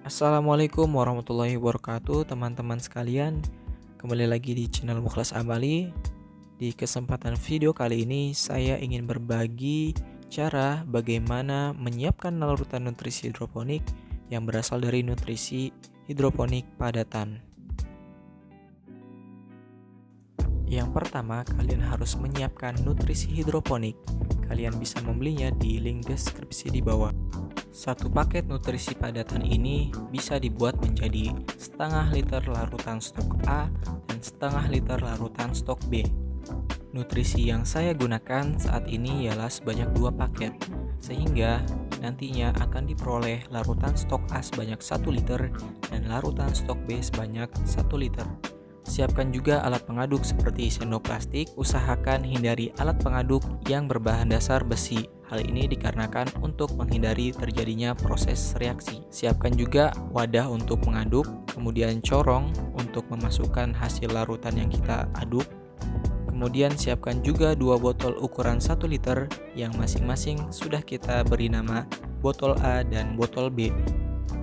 Assalamualaikum warahmatullahi wabarakatuh, teman-teman sekalian. Kembali lagi di channel Mukhlas Amali. Di kesempatan video kali ini saya ingin berbagi cara bagaimana menyiapkan larutan nutrisi hidroponik yang berasal dari nutrisi hidroponik padatan. Yang pertama, kalian harus menyiapkan nutrisi hidroponik. Kalian bisa membelinya di link deskripsi di bawah. Satu paket nutrisi padatan ini bisa dibuat menjadi setengah liter larutan stok A dan setengah liter larutan stok B. Nutrisi yang saya gunakan saat ini ialah sebanyak 2 paket, sehingga nantinya akan diperoleh larutan stok A sebanyak 1 liter dan larutan stok B sebanyak 1 liter. Siapkan juga alat pengaduk seperti sendok plastik. Usahakan hindari alat pengaduk yang berbahan dasar besi. Hal ini dikarenakan untuk menghindari terjadinya proses reaksi. Siapkan juga wadah untuk mengaduk, kemudian corong untuk memasukkan hasil larutan yang kita aduk. Kemudian siapkan juga 2 botol ukuran 1 liter yang masing-masing sudah kita beri nama botol A dan botol B.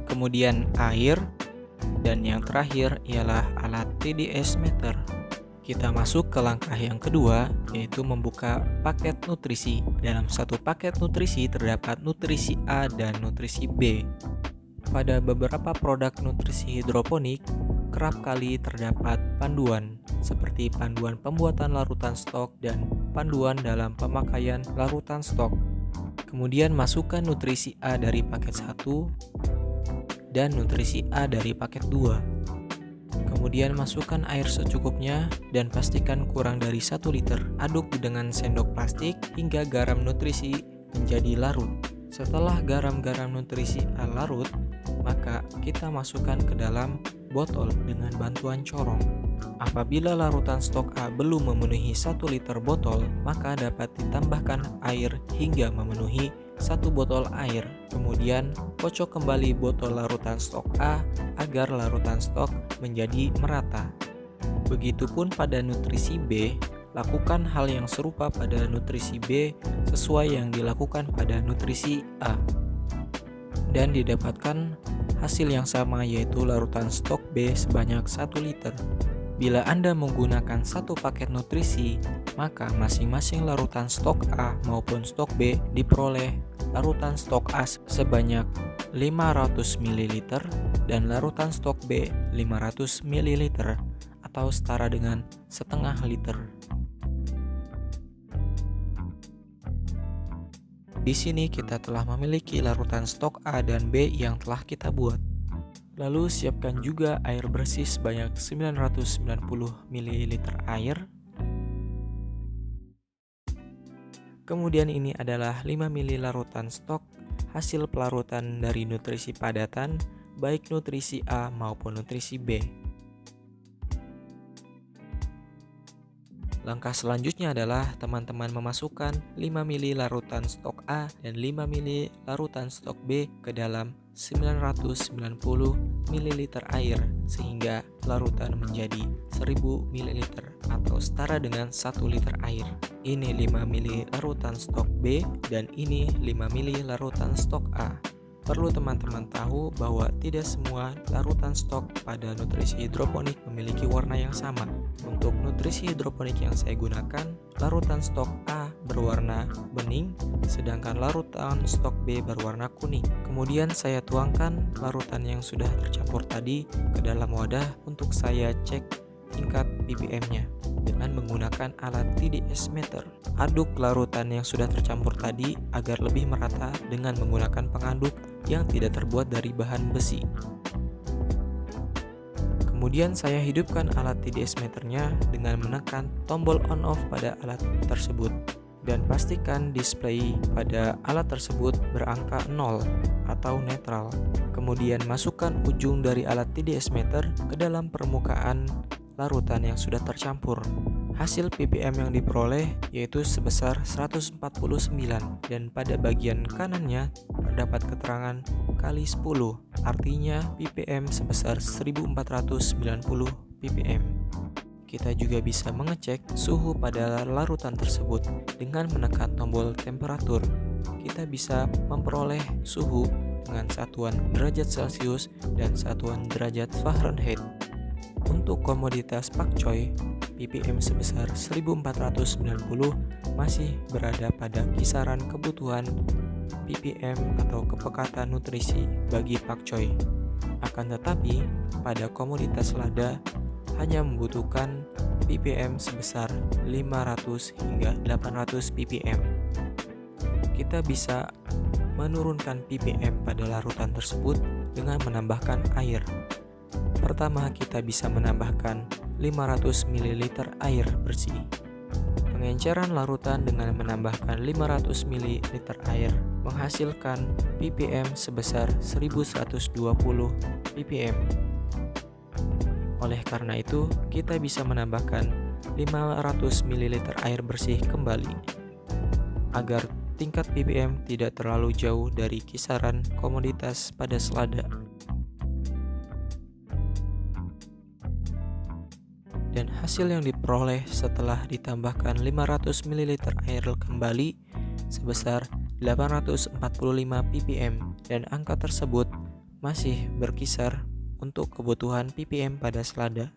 Kemudian air. Dan yang terakhir ialah alat TDS meter. Kita masuk ke langkah yang kedua, yaitu membuka paket nutrisi. Dalam satu paket nutrisi terdapat nutrisi A dan nutrisi B. Pada beberapa produk nutrisi hidroponik, kerap kali terdapat panduan, seperti panduan pembuatan larutan stok dan panduan dalam pemakaian larutan stok. Kemudian masukkan nutrisi A dari paket 1 dan nutrisi A dari paket 2. Kemudian masukkan air secukupnya dan pastikan kurang dari 1 liter. Aduk dengan sendok plastik hingga garam nutrisi menjadi larut. Setelah garam-garam nutrisi A larut, maka kita masukkan ke dalam botol dengan bantuan corong. Apabila larutan stok A belum memenuhi 1 liter botol, maka dapat ditambahkan air hingga memenuhi 1 botol air. Kemudian kocok kembali botol larutan stok A agar larutan stok menjadi merata. Begitupun pada nutrisi B, lakukan hal yang serupa pada nutrisi B sesuai yang dilakukan pada nutrisi A. Dan didapatkan hasil yang sama, yaitu larutan stok B sebanyak 1 liter. Bila Anda menggunakan satu paket nutrisi, maka masing-masing larutan stok A maupun stok B diperoleh larutan stok A sebanyak 500 ml dan larutan stok B 500 ml atau setara dengan setengah liter. Di sini kita telah memiliki larutan stok A dan B yang telah kita buat. Lalu siapkan juga air bersih sebanyak 990 ml air. Kemudian ini adalah 5 ml larutan stok hasil pelarutan dari nutrisi padatan, baik nutrisi A maupun nutrisi B. Langkah selanjutnya adalah teman-teman memasukkan 5 ml larutan stok A dan 5 ml larutan stok B ke dalam 990 ml air sehingga larutan menjadi 1000 ml atau setara dengan 1 liter air. Ini 5 ml larutan stok B dan ini 5 ml larutan stok A. Perlu teman-teman tahu bahwa tidak semua larutan stok pada nutrisi hidroponik memiliki warna yang sama. Untuk nutrisi hidroponik yang saya gunakan, larutan stok A berwarna bening, sedangkan larutan stok B berwarna kuning. Kemudian saya tuangkan larutan yang sudah tercampur tadi ke dalam wadah untuk saya cek tingkat ppm-nya dengan menggunakan alat TDS meter. Aduk larutan yang sudah tercampur tadi agar lebih merata dengan menggunakan pengaduk yang tidak terbuat dari bahan besi. Kemudian saya hidupkan alat TDS meternya dengan menekan tombol on off pada alat tersebut dan pastikan display pada alat tersebut berangka 0 atau netral. Kemudian masukkan ujung dari alat TDS meter ke dalam permukaan larutan yang sudah tercampur. Hasil ppm yang diperoleh yaitu sebesar 149 dan pada bagian kanannya terdapat keterangan kali 10, artinya ppm sebesar 1490 ppm. Kita juga bisa mengecek suhu pada larutan tersebut dengan menekan tombol temperatur. Kita bisa memperoleh suhu dengan satuan derajat Celcius dan satuan derajat Fahrenheit. Untuk komoditas pakcoy, ppm sebesar 1490 masih berada pada kisaran kebutuhan ppm atau kepekatan nutrisi bagi pakcoy. Akan tetapi, pada komoditas lada hanya membutuhkan ppm sebesar 500 hingga 800 ppm. Kita bisa menurunkan ppm pada larutan tersebut dengan menambahkan air. Pertama, kita bisa menambahkan 500 ml air bersih. Pengenceran larutan dengan menambahkan 500 ml air menghasilkan ppm sebesar 1120 ppm. Oleh karena itu, kita bisa menambahkan 500 ml air bersih kembali agar tingkat ppm tidak terlalu jauh dari kisaran komoditas pada selada. Dan hasil yang diperoleh setelah ditambahkan 500 ml air kembali sebesar 845 ppm, dan angka tersebut masih berkisar untuk kebutuhan ppm pada selada.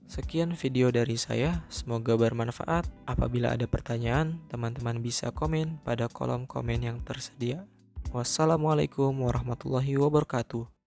Sekian video dari saya, semoga bermanfaat. Apabila ada pertanyaan, teman-teman bisa komen pada kolom komen yang tersedia. Wassalamualaikum warahmatullahi wabarakatuh.